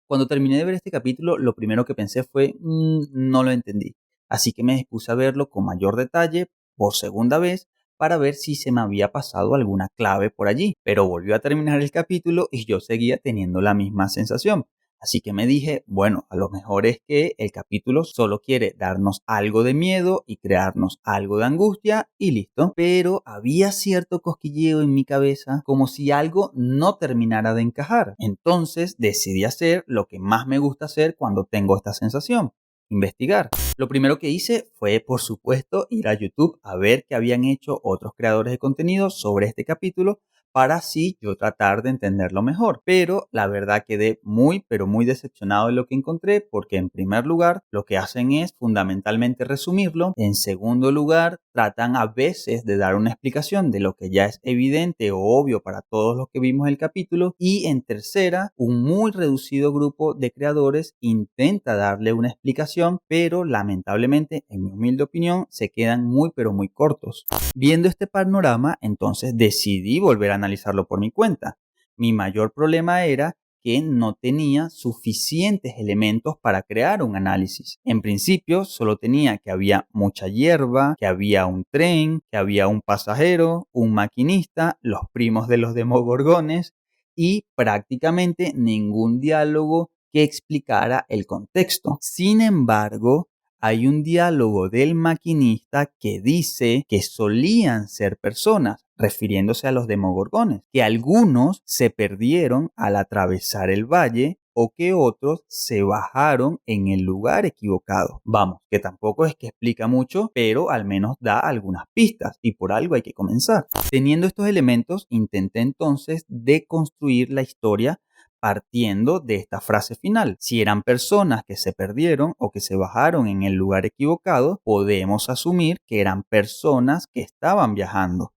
Cuando terminé de ver este capítulo, lo primero que pensé fue, no lo entendí. Así que me dispuse a verlo con mayor detalle por segunda vez para ver si se me había pasado alguna clave por allí. Pero volvió a terminar el capítulo y yo seguía teniendo la misma sensación. Así que me dije, bueno, a lo mejor es que el capítulo solo quiere darnos algo de miedo y crearnos algo de angustia y listo. Pero había cierto cosquilleo en mi cabeza como si algo no terminara de encajar. Entonces decidí hacer lo que más me gusta hacer cuando tengo esta sensación: investigar. Lo primero que hice fue, por supuesto, ir a YouTube a ver qué habían hecho otros creadores de contenido sobre este capítulo para así yo tratar de entenderlo mejor. Pero la verdad quedé muy, pero muy decepcionado de lo que encontré, porque en primer lugar lo que hacen es fundamentalmente resumirlo. En segundo lugar, tratan a veces de dar una explicación de lo que ya es evidente o obvio para todos los que vimos el capítulo. Y en tercera, un muy reducido grupo de creadores intenta darle una explicación, pero lamentablemente, en mi humilde opinión, se quedan muy, pero muy cortos. Viendo este panorama, entonces decidí volver a analizarlo por mi cuenta. Mi mayor problema era que no tenía suficientes elementos para crear un análisis. En principio, solo tenía que había mucha hierba, que había un tren, que había un pasajero, un maquinista, los primos de los demogorgones y prácticamente ningún diálogo que explicara el contexto. Sin embargo, hay un diálogo del maquinista que dice que solían ser personas, refiriéndose a los demogorgones, que algunos se perdieron al atravesar el valle o que otros se bajaron en el lugar equivocado. Vamos, que tampoco es que explica mucho, pero al menos da algunas pistas y por algo hay que comenzar. Teniendo estos elementos, intenté entonces deconstruir la historia partiendo de esta frase final. Si eran personas que se perdieron o que se bajaron en el lugar equivocado, podemos asumir que eran personas que estaban viajando.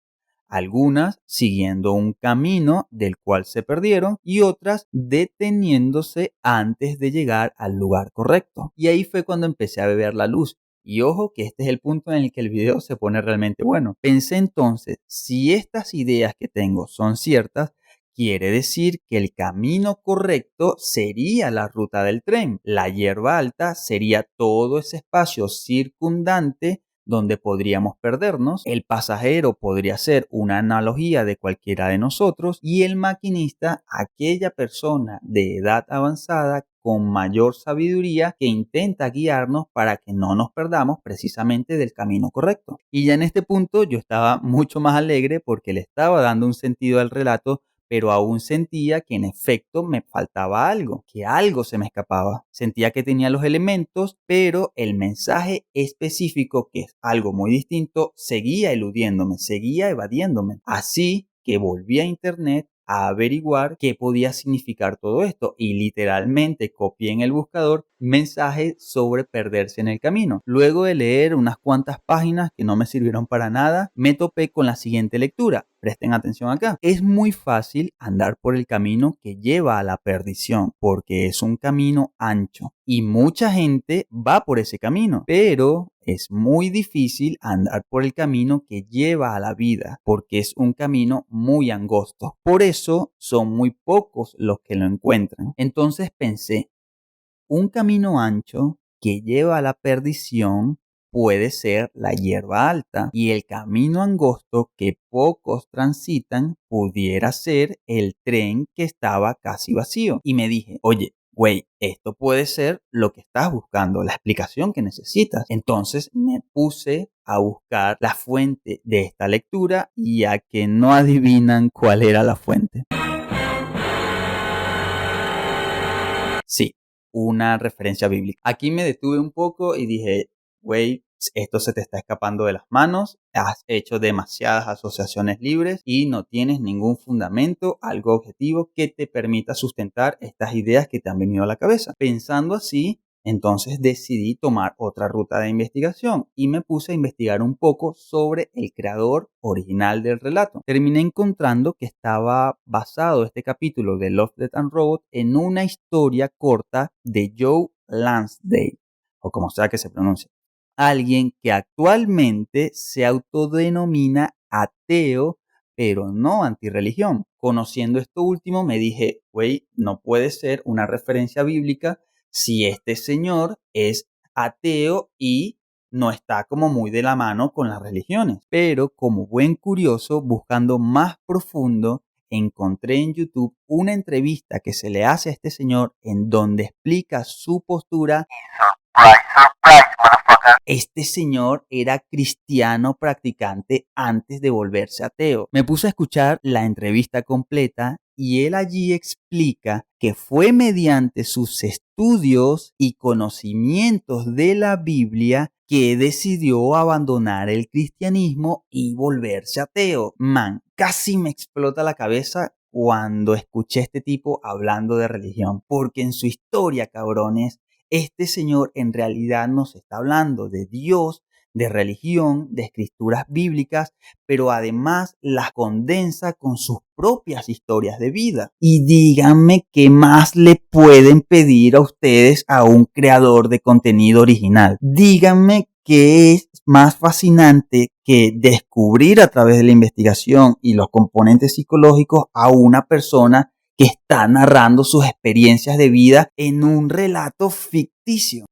Algunas siguiendo un camino del cual se perdieron y otras deteniéndose antes de llegar al lugar correcto. Y ahí fue cuando empecé a ver la luz. Y ojo que este es el punto en el que el video se pone realmente bueno. Pensé entonces, si estas ideas que tengo son ciertas, quiere decir que el camino correcto sería la ruta del tren. La hierba alta sería todo ese espacio circundante donde podríamos perdernos. El pasajero podría ser una analogía de cualquiera de nosotros y el maquinista aquella persona de edad avanzada con mayor sabiduría que intenta guiarnos para que no nos perdamos precisamente del camino correcto. Y ya en este punto yo estaba mucho más alegre porque le estaba dando un sentido al relato, pero aún sentía que en efecto me faltaba algo, que algo se me escapaba. Sentía que tenía los elementos, pero el mensaje específico, que es algo muy distinto, seguía eludiéndome, seguía evadiéndome. Así que volví a internet a averiguar qué podía significar todo esto y literalmente copié en el buscador mensajes sobre perderse en el camino. Luego de leer unas cuantas páginas que no me sirvieron para nada, me topé con la siguiente lectura. Presten atención acá. Es muy fácil andar por el camino que lleva a la perdición porque es un camino ancho y mucha gente va por ese camino, pero es muy difícil andar por el camino que lleva a la vida porque es un camino muy angosto. Por eso son muy pocos los que lo encuentran. Entonces pensé, un camino ancho que lleva a la perdición puede ser la hierba alta y el camino angosto que pocos transitan pudiera ser el tren que estaba casi vacío. Y me dije, oye, güey, esto puede ser lo que estás buscando, la explicación que necesitas. Entonces me puse a buscar la fuente de esta lectura y a que no adivinan cuál era la fuente. Sí, una referencia bíblica. Aquí me detuve un poco y dije, güey, esto se te está escapando de las manos, has hecho demasiadas asociaciones libres y no tienes ningún fundamento, algo objetivo que te permita sustentar estas ideas que te han venido a la cabeza. Pensando así, entonces decidí tomar otra ruta de investigación y me puse a investigar un poco sobre el creador original del relato. Terminé encontrando que estaba basado este capítulo de Love, Death and Robots en una historia corta de Joe Lansdale, o como sea que se pronuncie. Alguien que actualmente se autodenomina ateo, pero no antirreligión. Conociendo esto último, me dije, güey, no puede ser una referencia bíblica si este señor es ateo y no está como muy de la mano con las religiones. Pero como buen curioso, buscando más profundo, encontré en YouTube una entrevista que se le hace a este señor en donde explica su postura. Este señor era cristiano practicante antes de volverse ateo. Me puse a escuchar la entrevista completa y él allí explica que fue mediante sus estudios y conocimientos de la Biblia que decidió abandonar el cristianismo y volverse ateo. Man, casi me explota la cabeza cuando escuché a este tipo hablando de religión, porque en su historia, cabrones, este señor en realidad nos está hablando de Dios, de religión, de escrituras bíblicas, pero además las condensa con sus propias historias de vida. Y díganme qué más le pueden pedir a ustedes a un creador de contenido original. Díganme qué es más fascinante que descubrir a través de la investigación y los componentes psicológicos a una persona que está narrando sus experiencias de vida en un relato ficticio.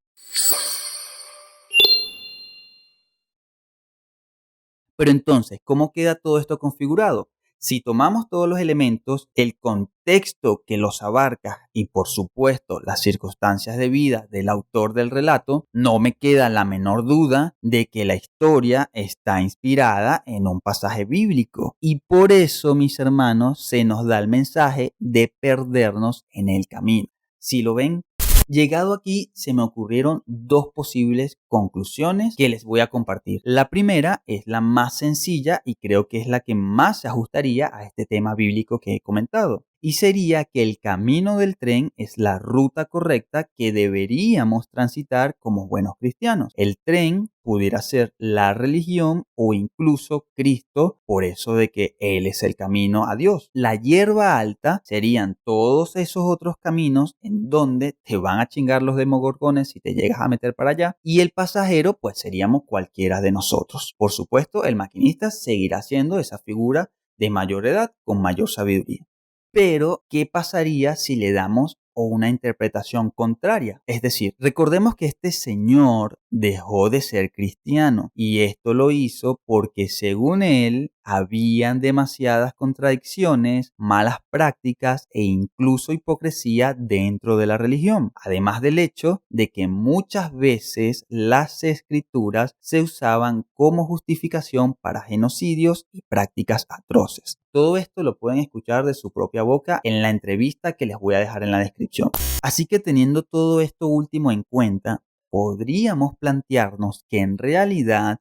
Pero entonces, ¿cómo queda todo esto configurado? Si tomamos todos los elementos, el contexto que los abarca y por supuesto las circunstancias de vida del autor del relato, no me queda la menor duda de que la historia está inspirada en un pasaje bíblico. Y por eso, mis hermanos, se nos da el mensaje de perdernos en el camino. Si lo ven, llegado aquí se me ocurrieron dos posibles conclusiones que les voy a compartir. La primera es la más sencilla y creo que es la que más se ajustaría a este tema bíblico que he comentado. Y sería que el camino del tren es la ruta correcta que deberíamos transitar como buenos cristianos. El tren pudiera ser la religión o incluso Cristo, por eso de que Él es el camino a Dios. La hierba alta serían todos esos otros caminos en donde te van a chingar los demogorgones si te llegas a meter para allá. Y el pasajero, pues seríamos cualquiera de nosotros. Por supuesto, el maquinista seguirá siendo esa figura de mayor edad con mayor sabiduría. Pero, ¿qué pasaría si le damos una interpretación contraria? Es decir, recordemos que este señor dejó de ser cristiano y esto lo hizo porque según él habían demasiadas contradicciones, malas prácticas e incluso hipocresía dentro de la religión, además del hecho de que muchas veces las escrituras se usaban como justificación para genocidios y prácticas atroces. Todo esto lo pueden escuchar de su propia boca en la entrevista que les voy a dejar en la descripción. Así que teniendo todo esto último en cuenta, podríamos plantearnos que en realidad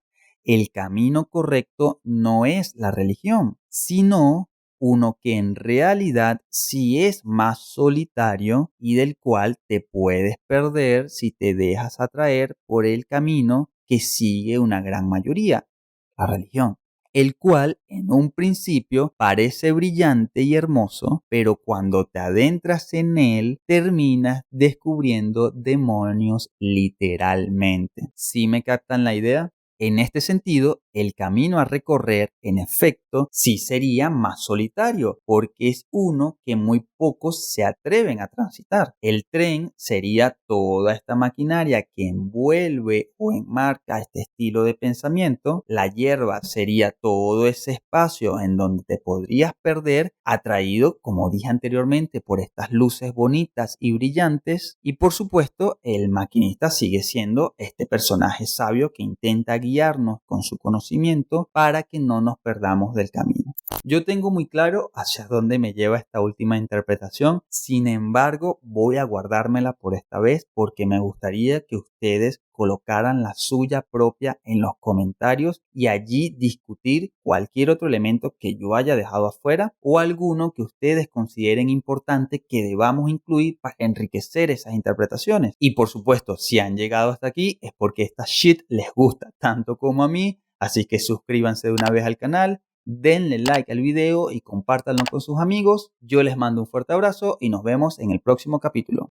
el camino correcto no es la religión, sino uno que en realidad sí es más solitario y del cual te puedes perder si te dejas atraer por el camino que sigue una gran mayoría, la religión, el cual en un principio parece brillante y hermoso, pero cuando te adentras en él terminas descubriendo demonios literalmente. ¿Sí me captan la idea? En este sentido, el camino a recorrer, en efecto, sí sería más solitario, porque es uno que muy pocos se atreven a transitar. El tren sería toda esta maquinaria que envuelve o enmarca este estilo de pensamiento. La hierba sería todo ese espacio en donde te podrías perder, atraído, como dije anteriormente, por estas luces bonitas y brillantes. Y por supuesto, el maquinista sigue siendo este personaje sabio que intenta guiarnos con su conocimiento para que no nos perdamos del camino. Yo tengo muy claro hacia dónde me lleva esta última interpretación, sin embargo voy a guardármela por esta vez porque me gustaría que ustedes colocaran la suya propia en los comentarios y allí discutir cualquier otro elemento que yo haya dejado afuera o alguno que ustedes consideren importante que debamos incluir para enriquecer esas interpretaciones. Y por supuesto, si han llegado hasta aquí es porque esta shit les gusta tanto como a mí, así que suscríbanse de una vez al canal, denle like al video y compártanlo con sus amigos. Yo les mando un fuerte abrazo y nos vemos en el próximo capítulo.